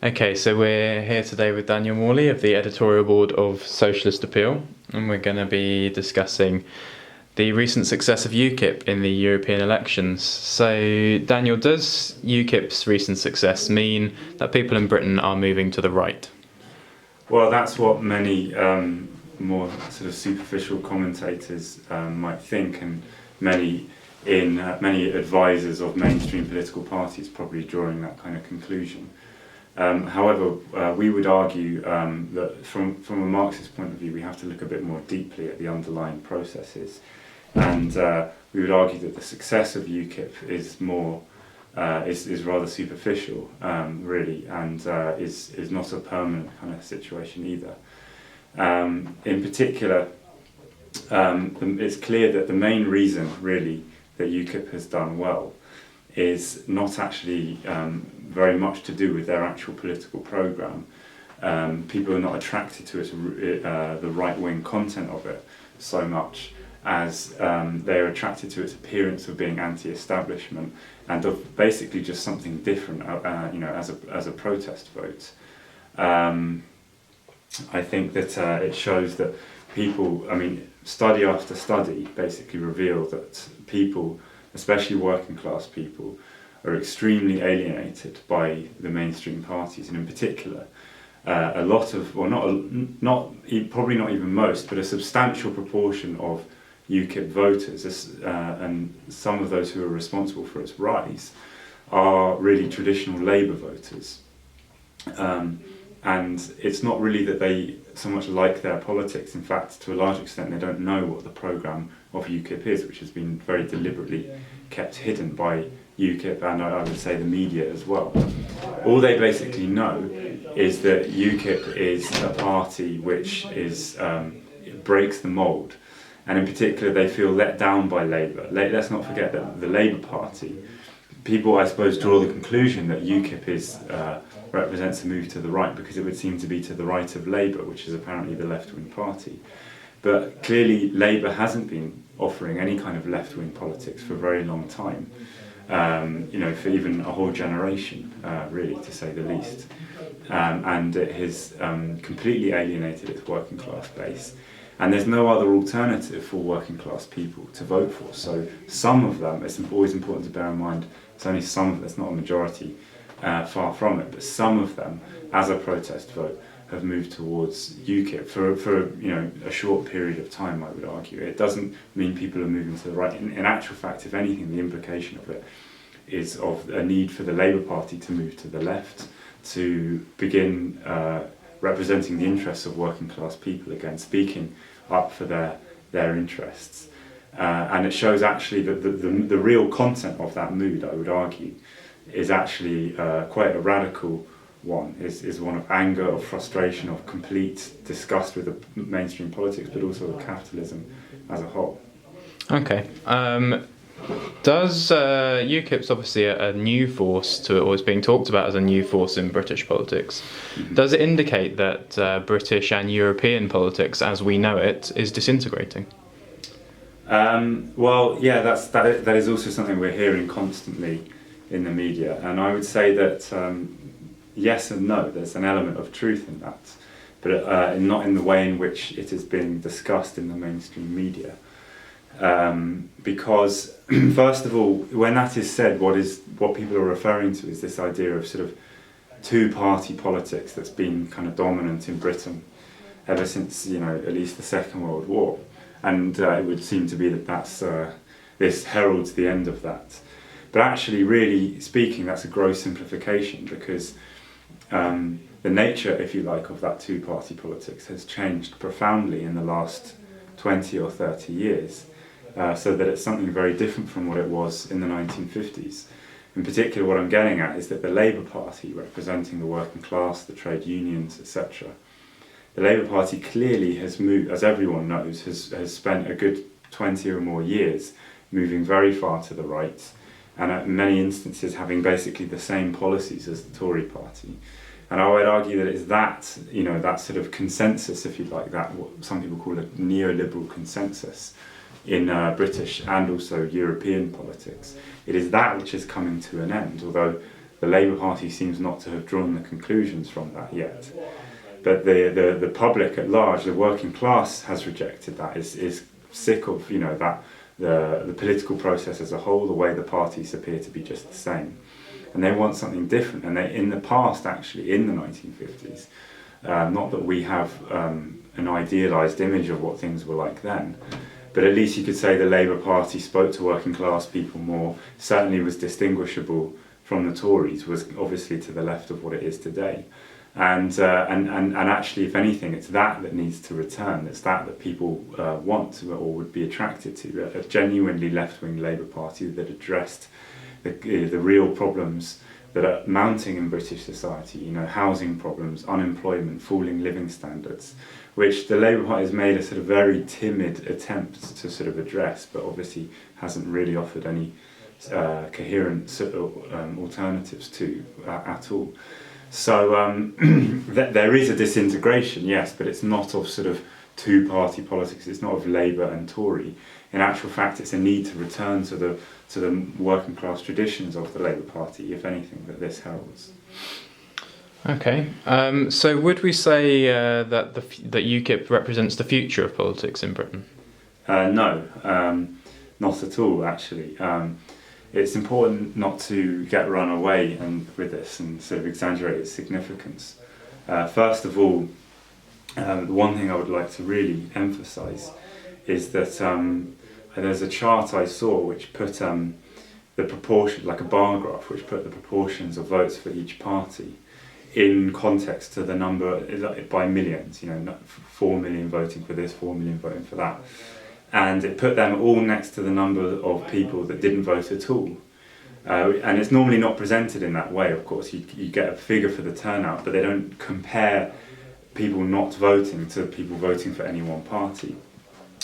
Okay, so we're here today with Daniel Morley of the editorial board of Socialist Appeal, and we're going to be discussing the recent success of UKIP in the European elections. So, Daniel, does UKIP's recent success mean that people in Britain are moving to the right? Well, that's what many more sort of superficial commentators might think, and many advisors of mainstream political parties probably drawing that kind of conclusion. However, we would argue that from a Marxist point of view, we have to look a bit more deeply at the underlying processes, and we would argue that the success of UKIP is more is rather superficial, really, and is not a permanent kind of situation either. In particular, it's clear that the main reason, really, that UKIP has done well is not actually very much to do with their actual political programme. People are not attracted to the right-wing content of it so much as they are attracted to its appearance of being anti-establishment and of basically just something different, as a protest vote. I think that it shows that people, study after study basically reveal that people, especially working class people, are extremely alienated by the mainstream parties, and in particular, a lot of, well, probably not even most, but a substantial proportion of UKIP voters, and some of those who are responsible for its rise, are really traditional Labour voters. And it's not really that they so much like their politics. In fact, to a large extent, they don't know what the programme of UKIP is, which has been very deliberately kept hidden by UKIP and I would say the media as well. All they basically know is that UKIP is a party which breaks the mould, and in particular they feel let down by Labour. Let's not forget that the Labour Party, people I suppose draw the conclusion that UKIP represents a move to the right because it would seem to be to the right of Labour, which is apparently the left-wing party. But clearly Labour hasn't been offering any kind of left-wing politics for a very long time. For even a whole generation, really, to say the least. And it has completely alienated its working class base. And there's no other alternative for working class people to vote for. So some of them, it's always important to bear in mind, it's only some of them, it's not a majority, far from it, but some of them, as a protest vote, have moved towards UKIP for a short period of time, I would argue. It doesn't mean people are moving to the right. In actual fact, if anything, the implication of it is of a need for the Labour Party to move to the left, to begin representing the interests of working class people again, speaking up for their interests. And it shows actually that the real content of that mood, I would argue, is actually quite a radical one, is one of anger, of frustration, of complete disgust with the mainstream politics, but also with capitalism as a whole. Okay. Does UKIP's obviously a new force or is being talked about as a new force in British politics? Mm-hmm. Does it indicate that British and European politics, as we know it, is disintegrating? Well, yeah, that is also something we're hearing constantly in the media, and I would say that yes and no. There's an element of truth in that, but not in the way in which it is being discussed in the mainstream media. Because first of all, when that is said, what people are referring to is this idea of sort of two-party politics that's been kind of dominant in Britain ever since, at least the Second World War, and it would seem to be that this heralds the end of that. But actually, really speaking, that's a gross simplification, because the nature, if you like, of that two-party politics has changed profoundly in the last 20 or 30 years. So that it's something very different from what it was in the 1950s. In particular, what I'm getting at is that the Labour Party, representing the working class, the trade unions, etc., the Labour Party clearly has moved, as everyone knows, has spent a good 20 or more years moving very far to the right, and in many instances having basically the same policies as the Tory Party. And I would argue that it's that sort of consensus, if you like, that what some people call a neoliberal consensus in British and also European politics. It is that which is coming to an end, although The Labour Party seems not to have drawn the conclusions from that yet. But the public at large, the working class, has rejected that, is sick of, you know, that the political process as a whole, the way the parties appear to be just the same. And they want something different. And they, in the past, actually, in the 1950s, not that we have an idealised image of what things were like then, but at least you could say the Labour Party spoke to working class people more, certainly was distinguishable from the Tories, was obviously to the left of what it is today. And actually, if anything, it's that needs to return. It's that people want or would be attracted to, a genuinely left-wing Labour Party that addressed the real problems that are mounting in British society, you know, housing problems, unemployment, falling living standards, which the Labour Party has made a sort of very timid attempt to sort of address, but obviously hasn't really offered any coherent alternatives to at all. So there is a disintegration, yes, but it's not of sort of two-party politics. It's not of Labour and Tory. In actual fact, it's a need to return to the working class traditions of the Labour Party, if anything, that this heralds. Okay, so would we say that that UKIP represents the future of politics in Britain? No, not at all, actually. It's important not to get run away with this and sort of exaggerate its significance. First of all, the one thing I would like to really emphasise is that there's a chart I saw which put the proportion, like a bar graph, which put the proportions of votes for each party in context to the number by millions, you know, 4 million voting for this, 4 million voting for that. And it put them all next to the number of people that didn't vote at all. And it's normally not presented in that way, of course. You get a figure for the turnout, but they don't compare people not voting to people voting for any one party.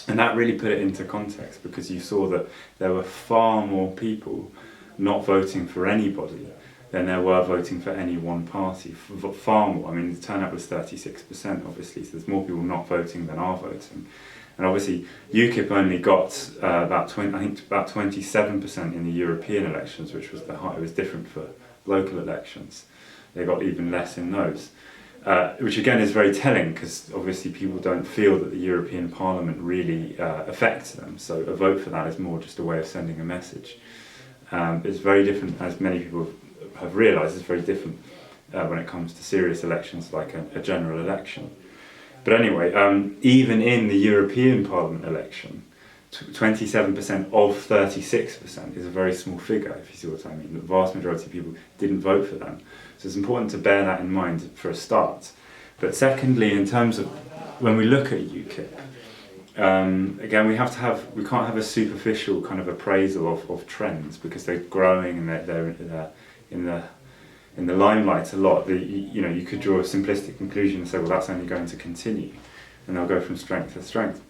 And that really put it into context, because you saw that there were far more people not voting for anybody than there were voting for any one party. Far more. I mean, the turnout was 36%, obviously, so there's more people not voting than are voting. And obviously, UKIP only got about 27% in the European elections, which was the high. It was different for local elections. They got even less in those, which again is very telling, because obviously people don't feel that the European Parliament really affects them. So a vote for that is more just a way of sending a message. It's very different, as many people have realised. It's very different when it comes to serious elections like a general election. But anyway, even in the European Parliament election, 27% of 36% is a very small figure, if you see what I mean. The vast majority of people didn't vote for them. So it's important to bear that in mind for a start. But secondly, in terms of when we look at UKIP, again, we can't have a superficial kind of appraisal of trends, because they're growing and they're in the limelight a lot. You could draw a simplistic conclusion and say, well, that's only going to continue, and they'll go from strength to strength.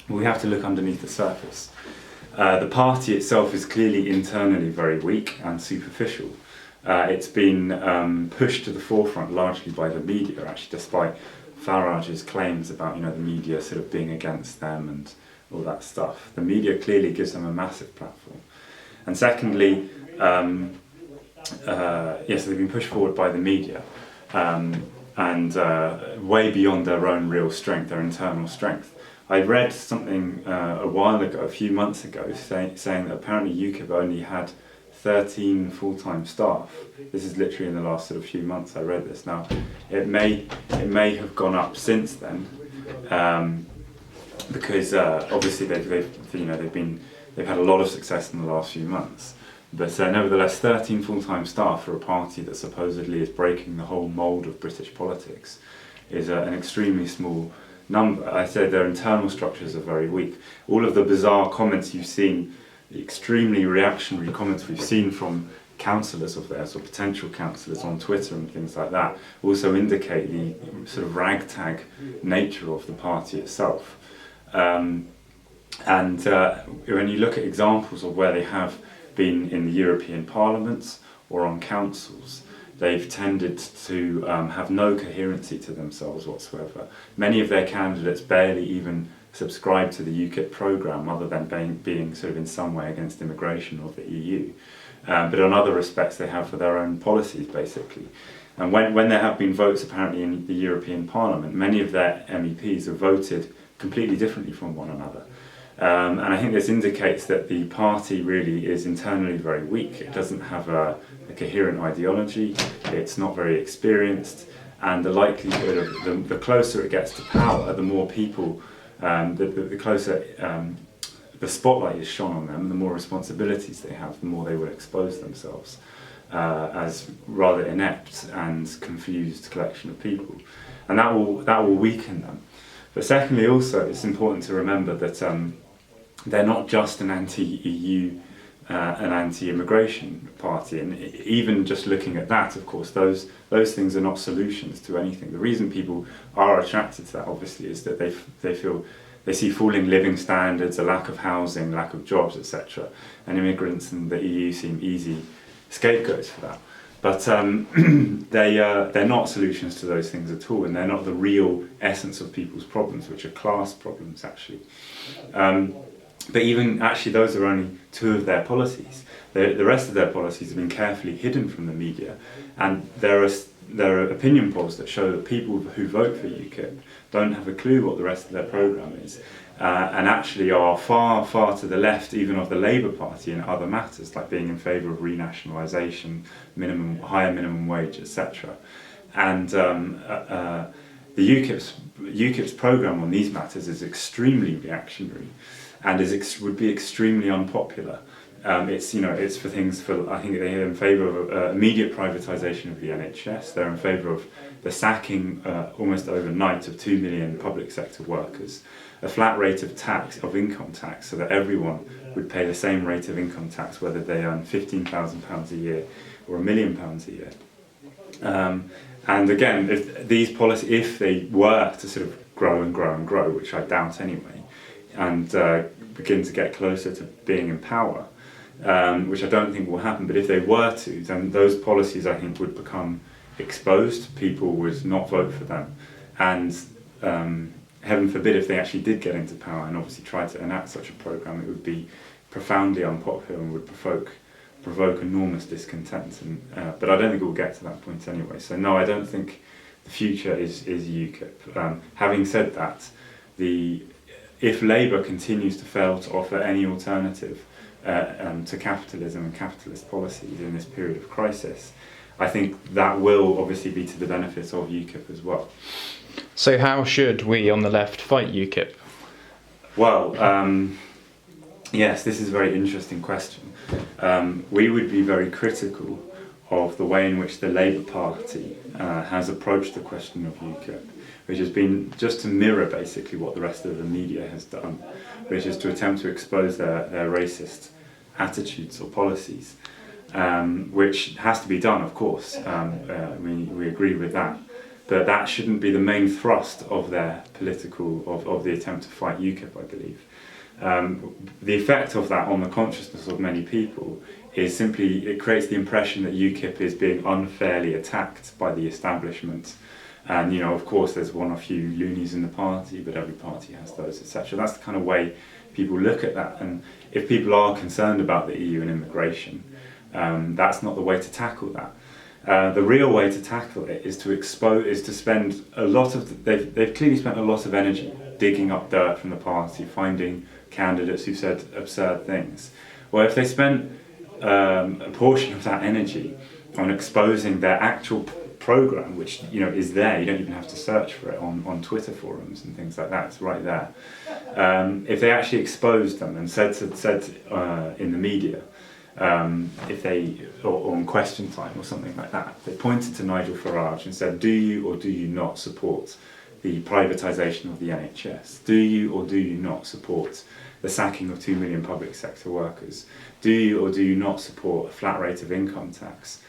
We have to look underneath the surface. The party itself is clearly internally very weak and superficial. It's been pushed to the forefront largely by the media, actually, despite Farage's claims about the media sort of being against them and all that stuff. The media clearly gives them a massive platform. And secondly, yes, they've been pushed forward by the media, and way beyond their own real strength, their internal strength. I read something a few months ago, saying that apparently UKIP only had 13 full-time staff. This is literally in the last sort of few months I read this. Now, it may have gone up since then, because obviously they've had a lot of success in the last few months. But nevertheless, 13 full-time staff for a party that supposedly is breaking the whole mould of British politics is an extremely small number. I said their internal structures are very weak. All of the bizarre comments you've seen, the extremely reactionary comments we've seen from councillors of theirs or potential councillors on Twitter and things like that, also indicate the sort of ragtag nature of the party itself. And when you look at examples of where they have been in the European parliaments or on councils, they've tended to have no coherency to themselves whatsoever. Many of their candidates barely even subscribe to the UKIP programme other than being sort of in some way against immigration or the EU. But on other respects they have for their own policies basically. And when there have been votes apparently in the European Parliament, many of their MEPs have voted completely differently from one another. And I think this indicates that the party really is internally very weak. It doesn't have a coherent ideology, it's not very experienced, and the likelihood of the closer it gets to power, the more people, the closer the spotlight is shone on them, and the more responsibilities they have, the more they will expose themselves as rather inept and confused collection of people. And that will weaken them. But secondly, also, it's important to remember that they're not just an anti-EU, an anti-immigration party, and even just looking at that, of course, those things are not solutions to anything. The reason people are attracted to that, obviously, is that they see falling living standards, a lack of housing, lack of jobs, etc., and immigrants and the EU seem easy scapegoats for that. But they're not solutions to those things at all, and they're not the real essence of people's problems, which are class problems, actually. But even actually those are only two of their policies. The rest of their policies have been carefully hidden from the media, and there are opinion polls that show that people who vote for UKIP don't have a clue what the rest of their programme is, and actually are far, far to the left even of the Labour Party in other matters, like being in favour of renationalisation, higher minimum wage, etc. And the UKIP's programme on these matters is extremely reactionary, and would be extremely unpopular. It's for things I think they're in favour of immediate privatisation of the NHS. They're in favour of the sacking almost overnight of 2 million public sector workers, a flat rate of income tax, so that everyone would pay the same rate of income tax whether they earn £15,000 a year or £1 million a year. And again, if they were to sort of grow and grow and grow, which I doubt anyway, and begin to get closer to being in power, which I don't think will happen, but if they were to, then those policies I think would become exposed. People would not vote for them, and heaven forbid if they actually did get into power and obviously tried to enact such a programme, it would be profoundly unpopular and would provoke enormous discontent. But I don't think it will get to that point anyway. So no, I don't think the future is UKIP. Having said that, if Labour continues to fail to offer any alternative to capitalism and capitalist policies in this period of crisis, I think that will obviously be to the benefit of UKIP as well. So how should we on the left fight UKIP? Well, yes, this is a very interesting question. We would be very critical of the way in which the Labour Party has approached the question of UKIP, which has been just to mirror basically what the rest of the media has done, which is to attempt to expose their racist attitudes or policies, which has to be done, of course. We agree with that. But that shouldn't be the main thrust of their of the attempt to fight UKIP, I believe. The effect of that on the consciousness of many people is simply, it creates the impression that UKIP is being unfairly attacked by the establishment. And, of course, there's one or few loonies in the party, but every party has those, etc. That's the kind of way people look at that. And if people are concerned about the EU and immigration, that's not the way to tackle that. The real way to tackle it is to spend a lot of, they've clearly spent a lot of energy digging up dirt from the party, finding candidates who said absurd things. Well, if they spent a portion of that energy on exposing their actual programme, which is there, you don't even have to search for it on Twitter forums and things like that, it's right there. If they actually exposed them and said in the media, or on Question Time or something like that, they pointed to Nigel Farage and said, do you or do you not support the privatisation of the NHS? Do you or do you not support the sacking of 2 million public sector workers? Do you or do you not support a flat rate of income tax?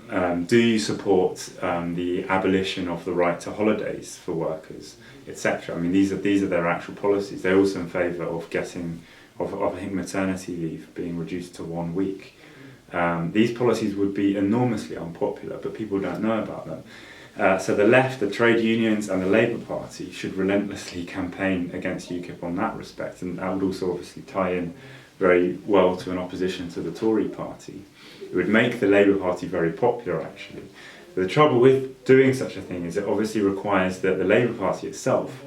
Do you support the abolition of the right to holidays for workers, etc.? I mean, these are their actual policies. They're also in favour of I think maternity leave being reduced to 1 week. These policies would be enormously unpopular, but people don't know about them. So the left, the trade unions and the Labour Party should relentlessly campaign against UKIP on that respect, and that would also obviously tie in very well to an opposition to the Tory party. It would make the Labour Party very popular, actually. But the trouble with doing such a thing is it obviously requires that the Labour Party itself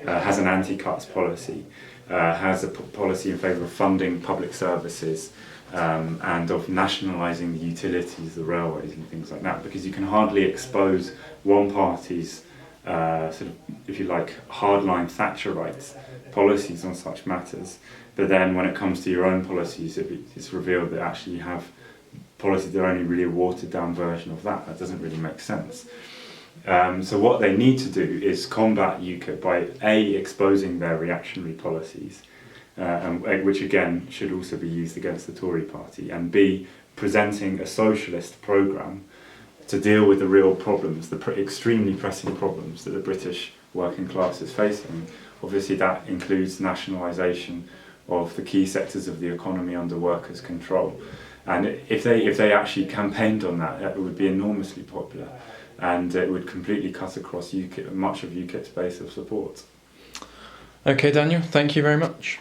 has an anti-cuts policy, has a policy in favour of funding public services, and of nationalising the utilities, the railways and things like that, because you can hardly expose one party's sort of, if you like, hardline Thatcherite policies on such matters, but then when it comes to your own policies, it's revealed that actually you have policies that are only really a watered down version of that. That doesn't really make sense. So what they need to do is combat UKIP by A, exposing their reactionary policies, which again should also be used against the Tory party, and B, presenting a socialist programme to deal with the real problems, the extremely pressing problems that the British working class is facing. Obviously that includes nationalisation of the key sectors of the economy under workers' control. And if they actually campaigned on that, it would be enormously popular, and it would completely cut across UKIP, much of UKIP's base of support. Okay, Daniel, thank you very much.